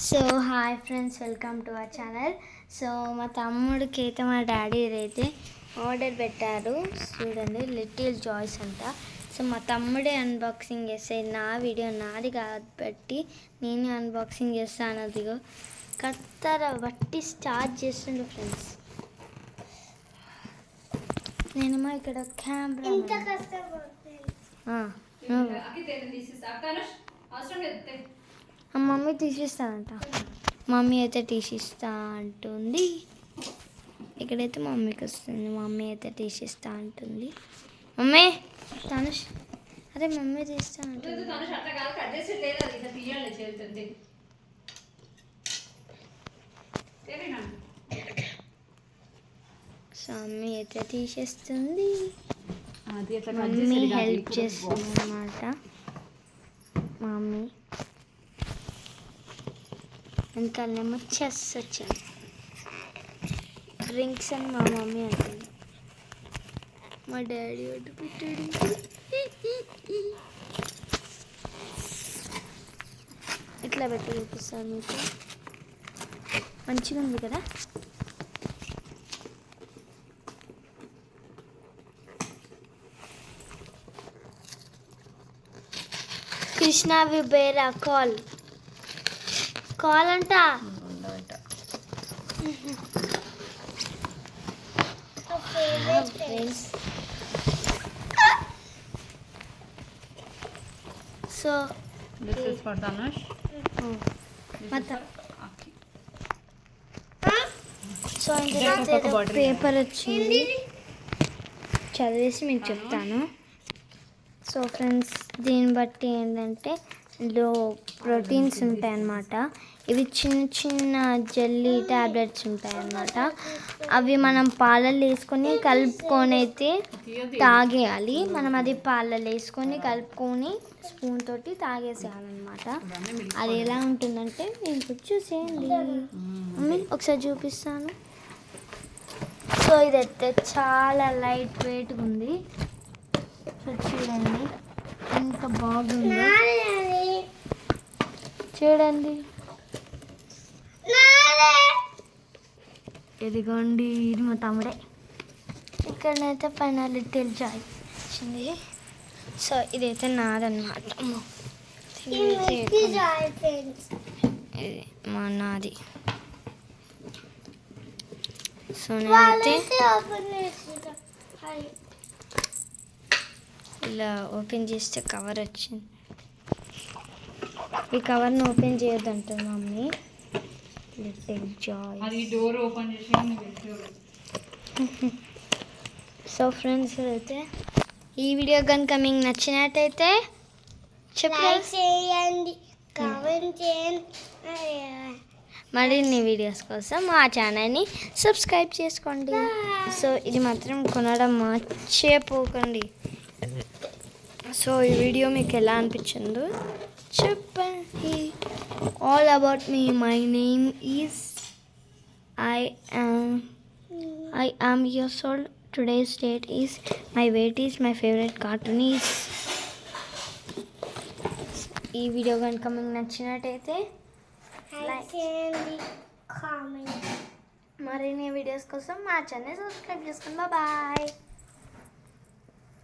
So hi friends, welcome to our channel. So మా తమ్ముడికి అయితే మా డాడీ అయితే ఆర్డర్ పెట్టారు. చూడండి, లిటిల్ జాయ్స్ అంట. సో మా తమ్ముడే అన్బాక్సింగ్ చేస్తాయి. నా వీడియో నాది కాబట్టి నేను అన్బాక్సింగ్ చేస్తాను. అదిగో కత్తర బట్టి స్టార్ట్ చేస్తుండే ఫ్రెండ్స్. నేనేమో ఇక్కడ కెమెరా మమ్మీ తీసిస్తానంట. మమ్మీ అయితే తీసిస్తా అంటుంది. ఇక్కడైతే మమ్మీకి వస్తుంది. మమ్మీ అయితే తీసిస్తా అంటుంది. మమ్మీ తనుష్, అరే మమ్మీ తీస్తా అంటుంది. సో మమ్మీ అయితే తీసేస్తుంది. మమ్మీ హెల్ప్ చేస్తుంది అన్నమాట. మమ్మీ వెనకాలేమో చెస్ వచ్చింది. డ్రింక్స్ అని మా మమ్మీ అంటుంది. మా డాడీ ఒడ్డు పెట్టాడు. ఇట్లా పెట్టి చూపిస్తాను మీకు. మంచిగా ఉంది కదా. కృష్ణ విబేరా కాల్ అంట. So this is for Dhanush. So ఇందులో పేపర్ వచ్చింది, చదివేసి మీకు చెప్తాను. సో ఫ్రెండ్స్, దీన్ని బట్టి ఏంటంటే ఇందులో ప్రోటీన్స్ ఉంటాయి అన్నమాట. ఇవి చిన్న చిన్న జెల్లీ ట్యాబ్లెట్స్ ఉంటాయి అన్నమాట. అవి మనం పాలల్లో వేసుకొని కలుపుకొని అయితే తాగేయాలి. మనం అది పాలల్లో వేసుకొని కలుపుకొని స్పూన్ తోటి తాగేసేయాలన్నమాట. అది ఎలా ఉంటుందంటే మీకు చూసేయండి. మమ్మీ ఒకసారి చూపిస్తాను. సో ఇదైతే చాలా లైట్ వెయిట్గా ఉంది. సో చూడండి ఎంత బాగుంది. చూడండి, ఇదిగోండి, ఇది మా తమ్ముడే. ఇక్కడనైతే పైన లిటిల్ జాయ్ వచ్చింది. సో ఇదైతే నాదన్నమాట. ఇది మా నాది. సో నేనైతే ఇలా ఓపెన్ చేస్తే కవర్ వచ్చింది. ఈ కవర్ని ఓపెన్ చేయొద్దంటుంది mummy. Little joy. Door open చేసి సో ఫ్రెండ్స్, అయితే ఈ వీడియో కనుక మీకు నచ్చినట్టయితే చెప్పండి, కామెంట్ చేయండి. మరిన్ని వీడియోస్ కోసం మా ఛానల్ని సబ్స్క్రైబ్ చేసుకోండి. సో ఇది మాత్రం కొనడం మర్చిపోకండి. సో ఈ వీడియో మీకు ఎలా అనిపించిందో చెప్పండి. All about me. My name is I am years old. Today's date is my weight is my favorite cartoon is. ఈ వీడియో కనుక మీకు నచ్చినట్టయితే లైక్ చేయండి, కామెంట్. మరిన్ని వీడియోస్ కోసం మా ఛానల్ సబ్స్క్రైబ్ చేసుకోండి. బాయ్.